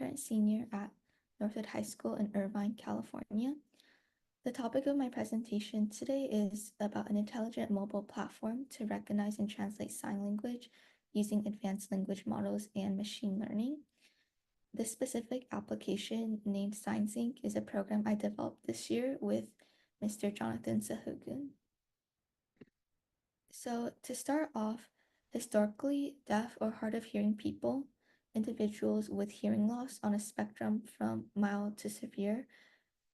current senior at Northwood High School in Irvine, California. The topic of my presentation today is about an intelligent mobile platform to recognize and translate sign language using advanced language models and machine learning. This specific application named SignSync is a program I developed this year with Mr. Jonathan Sahugun. So to start off, historically, deaf or hard of hearing people, individuals with hearing loss on a spectrum from mild to severe,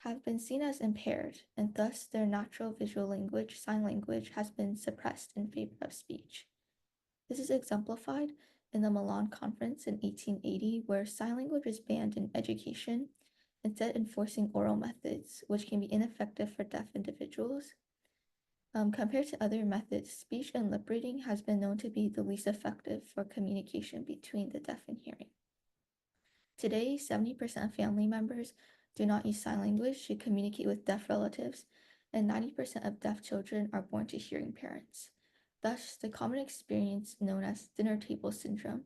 have been seen as impaired, and thus their natural visual language, sign language, has been suppressed in favor of speech. This is exemplified in the Milan Conference in 1880, where sign language was banned in education, instead enforcing oral methods, which can be ineffective for deaf individuals. Compared to other methods, speech and lip reading has been known to be the least effective for communication between the deaf and hearing. Today, 70% of family members do not use sign language to communicate with deaf relatives, and 90% of deaf children are born to hearing parents. Thus, the common experience known as dinner table syndrome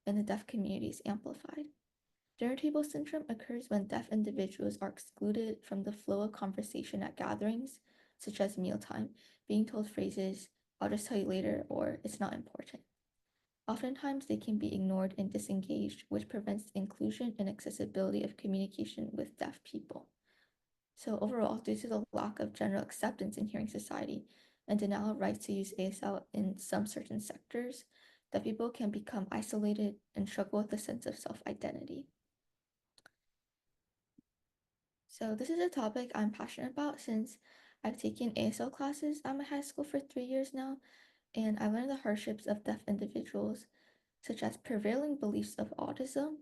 in the deaf community is amplified. Dinner table syndrome occurs when deaf individuals are excluded from the flow of conversation at gatherings, such as mealtime, being told phrases, "I'll just tell you later," or "it's not important." Oftentimes, they can be ignored and disengaged, which prevents inclusion and accessibility of communication with deaf people. So overall, due to the lack of general acceptance in hearing society and denial of rights to use ASL in some certain sectors, deaf people can become isolated and struggle with a sense of self-identity. So this is a topic I'm passionate about since I've taken ASL classes at my high school for 3 years now, and I learned the hardships of deaf individuals, such as prevailing beliefs of autism,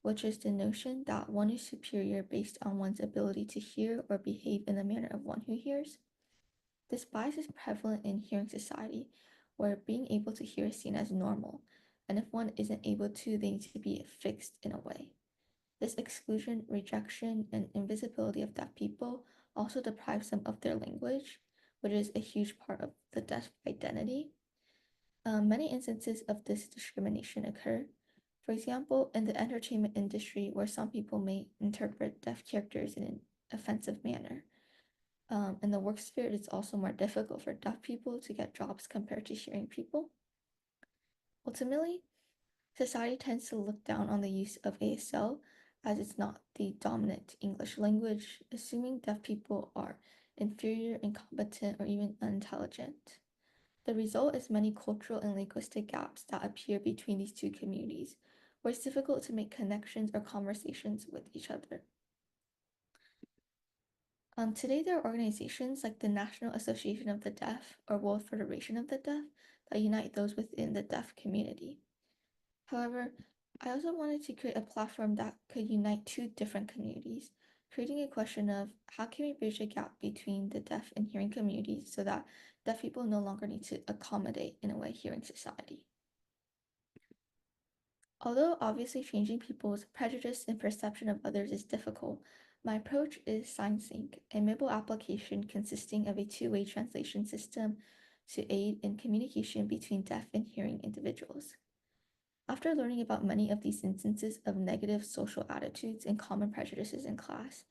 which is the notion that one is superior based on one's ability to hear or behave in the manner of one who hears. This bias is prevalent in hearing society, where being able to hear is seen as normal, and if one isn't able to, they need to be fixed in a way. This exclusion, rejection, and invisibility of deaf people also deprives them of their language, which is a huge part of the deaf identity. Many instances of this discrimination occur. For example, in the entertainment industry, where some people may interpret deaf characters in an offensive manner. In the work sphere, it's also more difficult for deaf people to get jobs compared to hearing people. Ultimately, society tends to look down on the use of ASL as it's not the dominant English language, assuming deaf people are inferior, incompetent, or even unintelligent. The result is many cultural and linguistic gaps that appear between these two communities, where it's difficult to make connections or conversations with each other. Today, there are organizations like the National Association of the Deaf or World Federation of the Deaf that unite those within the deaf community. However, I also wanted to create a platform that could unite two different communities, creating a question of how can we bridge a gap between the deaf and hearing communities so that deaf people no longer need to accommodate in a way hearing society. Although obviously changing people's prejudice and perception of others is difficult, my approach is SignSync, a mobile application consisting of a two-way translation system to aid in communication between deaf and hearing individuals. After learning about many of these instances of negative social attitudes and common prejudices in class,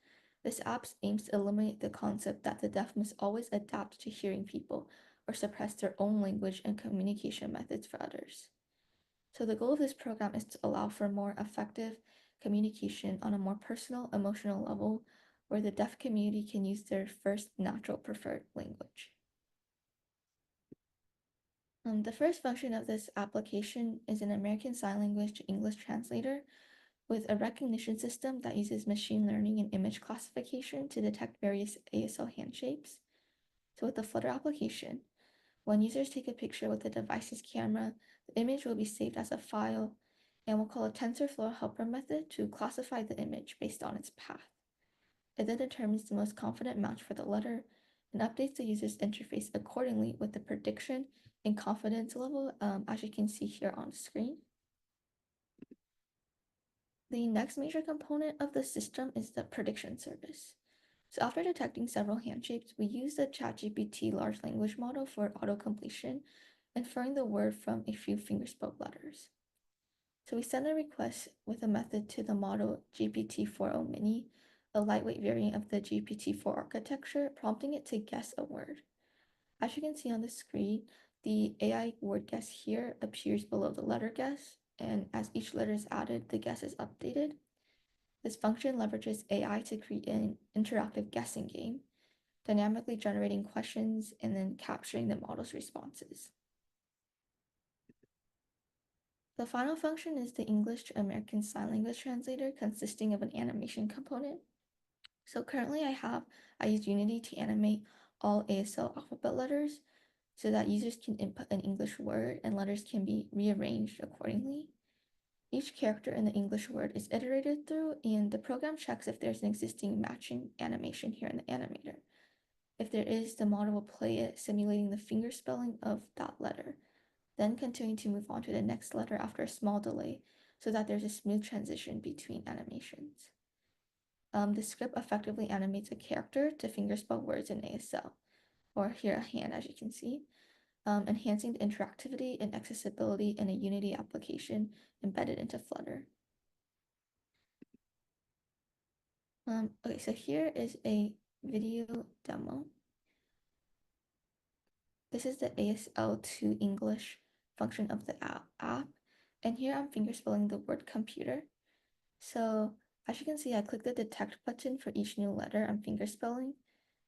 this app aims to eliminate the concept that the deaf must always adapt to hearing people or suppress their own language and communication methods for others. So the goal of this program is to allow for more effective communication on a more personal, emotional level where the deaf community can use their first natural preferred language. The first function of this application is an American Sign Language to English translator with a recognition system that uses machine learning and image classification to detect various ASL handshapes. So with the Flutter application, when users take a picture with the device's camera, the image will be saved as a file, and we'll call a TensorFlow helper method to classify the image based on its path. It then determines the most confident match for the letter and updates the user's interface accordingly with the prediction and confidence level, as you can see here on the screen. The next major component of the system is the prediction service. So after detecting several handshapes, we use the ChatGPT large language model for auto-completion, inferring the word from a few fingerspoke letters. So we send a request with a method to the model GPT-4o Mini, a lightweight variant of the GPT-4 architecture, prompting it to guess a word. As you can see on the screen, the AI word guess here appears below the letter guess, and as each letter is added, the guess is updated. This function leverages AI to create an interactive guessing game, dynamically generating questions and then capturing the model's responses. The final function is the English to American Sign Language translator, consisting of an animation component. So currently I use Unity to animate all ASL alphabet letters so that users can input an English word and letters can be rearranged accordingly. Each character in the English word is iterated through, and the program checks if there's an existing matching animation here in the animator. If there is, the model will play it, simulating the finger spelling of that letter, then continuing to move on to the next letter after a small delay so that there's a smooth transition between animations. The script effectively animates a character to fingerspell words in ASL, or here a hand, as you can see, enhancing the interactivity and accessibility in a Unity application embedded into Flutter. Okay, so here is a video demo. This is the ASL to English function of the app, and here I'm fingerspelling the word computer. So as you can see, I click the detect button for each new letter I'm fingerspelling,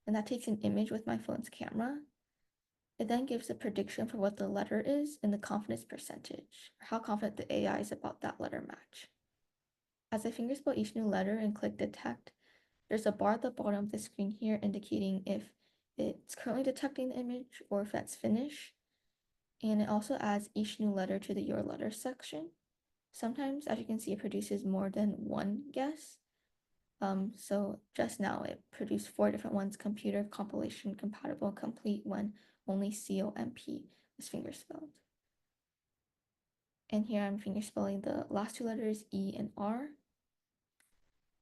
and that takes an image with my phone's camera. It then gives a prediction for what the letter is and the confidence percentage, or how confident the AI is about that letter match. As I fingerspell each new letter and click detect, there's a bar at the bottom of the screen here indicating if it's currently detecting the image or if that's finished. And it also adds each new letter to the Your Letter section. Sometimes, as you can see, it produces more than one guess. So just now it produced 4 different ones: computer, compilation, compatible, complete, when only COMP was fingerspelled. And here I'm fingerspelling the last 2 letters, E and R.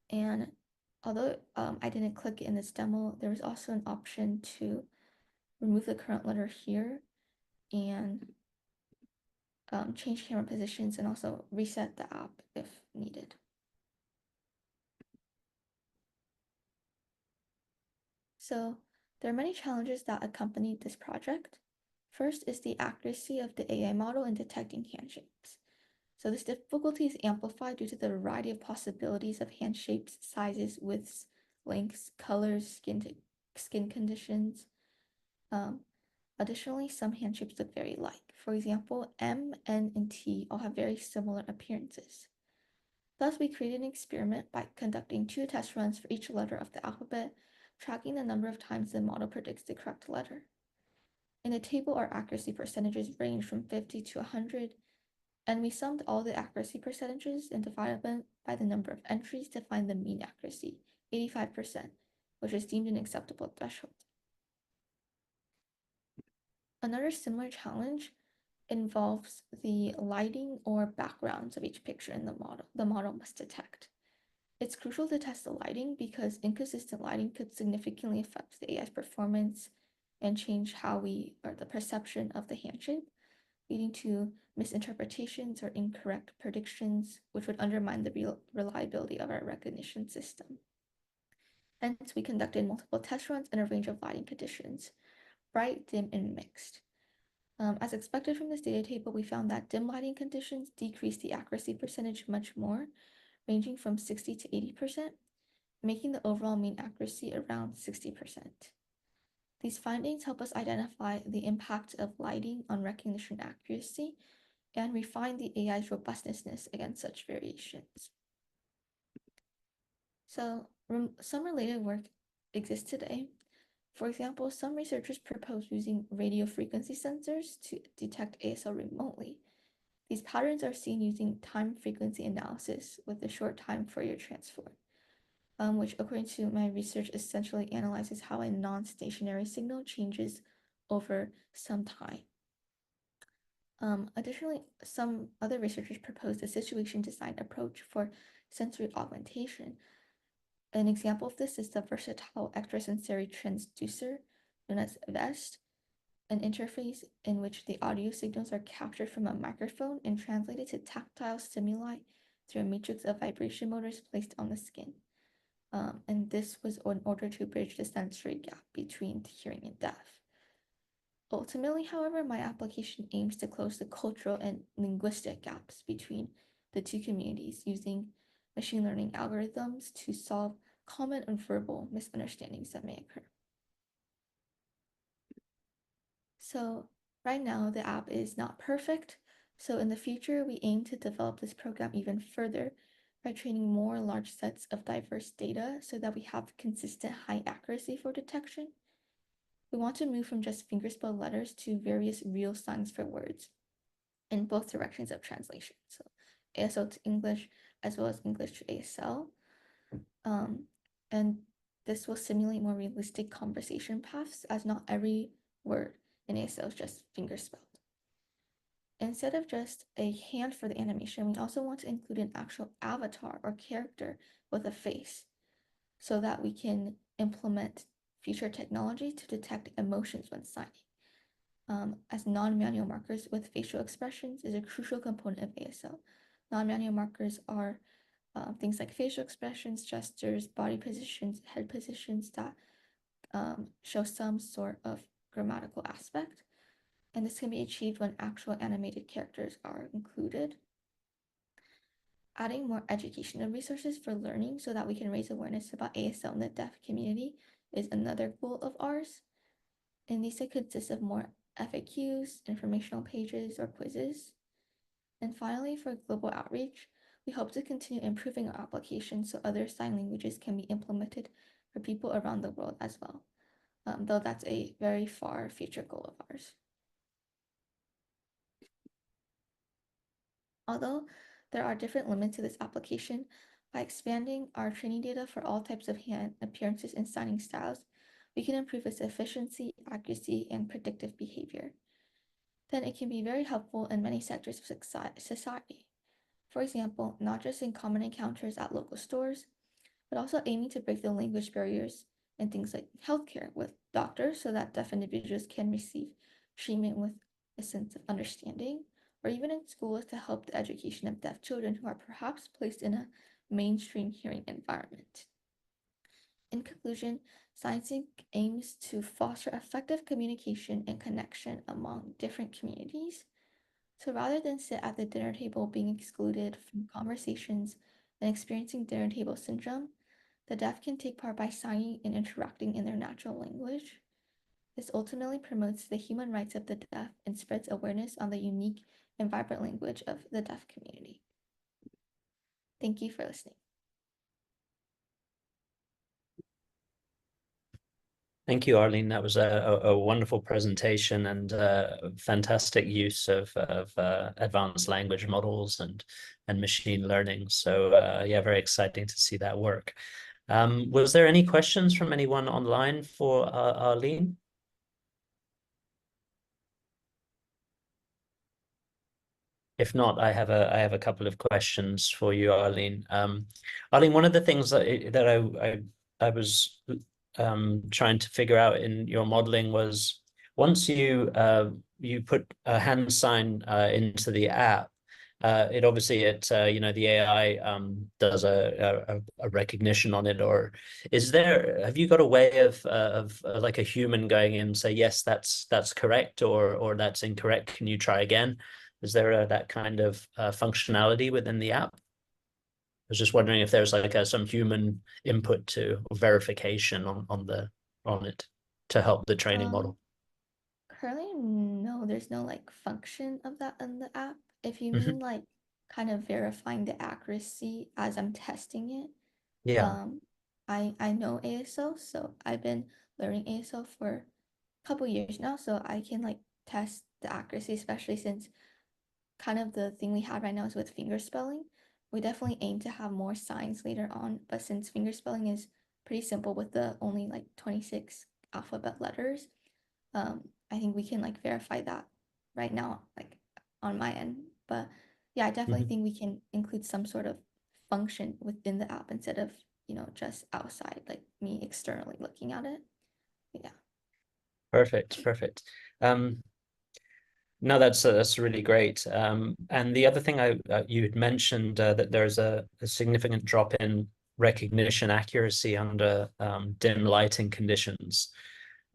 And although I didn't click it in this demo, there was also an option to remove the current letter here and change camera positions and also reset the app if needed. So there are many challenges that accompany this project. First is the accuracy of the AI model in detecting handshapes. So this difficulty is amplified due to the variety of possibilities of hand shapes, sizes, widths, lengths, colors, skin conditions. Additionally, some hand shapes look very alike. For example, M, N, and T all have very similar appearances. Thus, we created an experiment by conducting 2 test runs for each letter of the alphabet, tracking the number of times the model predicts the correct letter. In the table, our accuracy percentages range from 50 to 100, and we summed all the accuracy percentages and divided them by the number of entries to find the mean accuracy, 85%, which is deemed an acceptable threshold. Another similar challenge involves the lighting or backgrounds of each picture in the model must detect. It's crucial to test the lighting because inconsistent lighting could significantly affect the AI's performance and change the perception of the handshake, leading to misinterpretations or incorrect predictions, which would undermine the reliability of our recognition system. Hence, we conducted multiple test runs in a range of lighting conditions: bright, dim, and mixed. As expected from this data table, we found that dim lighting conditions decrease the accuracy percentage much more, ranging from 60 to 80%, making the overall mean accuracy around 60%. These findings help us identify the impact of lighting on recognition accuracy and refine the AI's robustness against such variations. So, some related work exists today. For example, some researchers propose using radio frequency sensors to detect ASL remotely. These patterns are seen using time frequency analysis with a short time Fourier transform, which, according to my research, essentially analyzes how a non-stationary signal changes over some time. Additionally, some other researchers proposed a situation design approach for sensory augmentation. An example of this is the versatile extrasensory transducer, known as VEST, an interface in which the audio signals are captured from a microphone and translated to tactile stimuli through a matrix of vibration motors placed on the skin. And this was in order to bridge the sensory gap between hearing and deaf. Ultimately, however, my application aims to close the cultural and linguistic gaps between the two communities using machine learning algorithms to solve common and verbal misunderstandings that may occur. So right now, the app is not perfect. So in the future, we aim to develop this program even further by training more large sets of diverse data so that we have consistent high accuracy for detection. We want to move from just fingerspelled letters to various real signs for words in both directions of translation. So ASL to English as well as English to ASL. And this will simulate more realistic conversation paths as not every word in ASL is just fingerspelled. Instead of just a hand for the animation, we also want to include an actual avatar or character with a face so that we can implement future technology to detect emotions when signing. As non-manual markers with facial expressions is a crucial component of ASL. Non-manual markers are things like facial expressions, gestures, body positions, head positions that show some sort of grammatical aspect. And this can be achieved when actual animated characters are included. Adding more educational resources for learning so that we can raise awareness about ASL in the deaf community is another goal of ours. And these could consist of more FAQs, informational pages, or quizzes. And finally, for global outreach, we hope to continue improving our application so other sign languages can be implemented for people around the world as well, though that's a very far future goal of ours. Although there are different limits to this application, by expanding our training data for all types of hand appearances and signing styles, we can improve its efficiency, accuracy, and predictive behavior. Then it can be very helpful in many sectors of society. For example, not just in common encounters at local stores, but also aiming to break the language barriers in things like healthcare with doctors so that deaf individuals can receive treatment with a sense of understanding, or even in schools to help the education of deaf children who are perhaps placed in a mainstream hearing environment. In conclusion, ScienceInc aims to foster effective communication and connection among different communities. So rather than sit at the dinner table being excluded from conversations and experiencing dinner table syndrome, the deaf can take part by signing and interacting in their natural language. This ultimately promotes the human rights of the deaf and spreads awareness on the unique and vibrant language of the deaf community. Thank you for listening. Thank you, Arlene. That was a wonderful presentation and fantastic use of advanced language models and machine learning. So yeah, very exciting to see that work. Was there any questions from anyone online for Arlene? If not, I have a couple of questions for you, Arlene. Arlene, one of the things that I was trying to figure out in your modeling was once you put a hand sign into the app, it obviously the AI does a recognition on it. Or have you got a way of like a human going in and say yes, that's correct, or that's incorrect? Can you try again? Is there that kind of functionality within the app? I was just wondering if there's like some human input to verification on it to help the training model. Currently, no, there's no like function of that in the app. If you Mhm. mean like kind of verifying the accuracy as I'm testing it, Yeah. I know ASL, so I've been learning ASL for a couple years now, so I can like test the accuracy, especially since kind of the thing we have right now is with fingerspelling. We definitely aim to have more signs later on, but since fingerspelling is pretty simple with the only like 26 alphabet letters, I think we can like verify that right now, like on my end. But yeah, I definitely Mhm. think we can include some sort of function within the app instead of, just outside, like me externally looking at it. But yeah. Perfect, perfect. Um, no, that's really great. And the other thing you had mentioned that there's a significant drop in recognition accuracy under dim lighting conditions.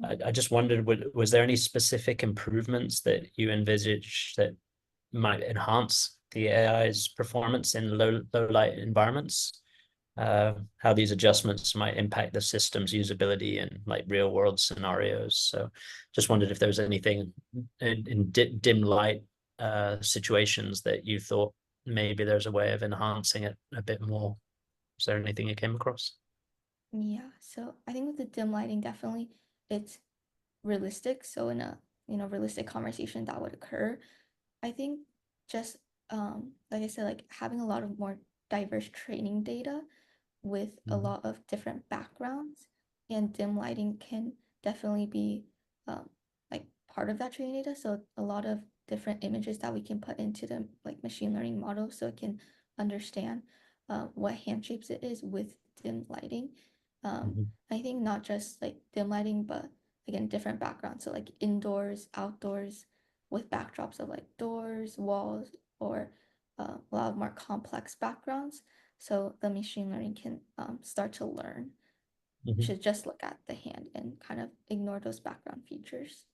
I just wondered, was there any specific improvements that you envisage that might enhance the AI's performance in low light environments? How these adjustments might impact the system's usability in like real world scenarios. So just wondered if there was anything in dim light situations that you thought maybe there's a way of enhancing it a bit more. Is there anything you came across? Yeah, so I think with the dim lighting, definitely it's realistic. So in a realistic conversation that would occur, I think just like I said, like having a lot of more diverse training data with a Mhm, lot of different backgrounds, and dim lighting can definitely be um, like part of that training data. So a lot of different images that we can put into the like machine learning model so it can understand what hand shapes it is with dim lighting. Um, mhm, I think not just like dim lighting, but again, different backgrounds. So like indoors, outdoors, with backdrops of like doors, walls, or a lot of more complex backgrounds. So the machine learning can start to learn. mhm. Should just look at the hand and kind of ignore those background features.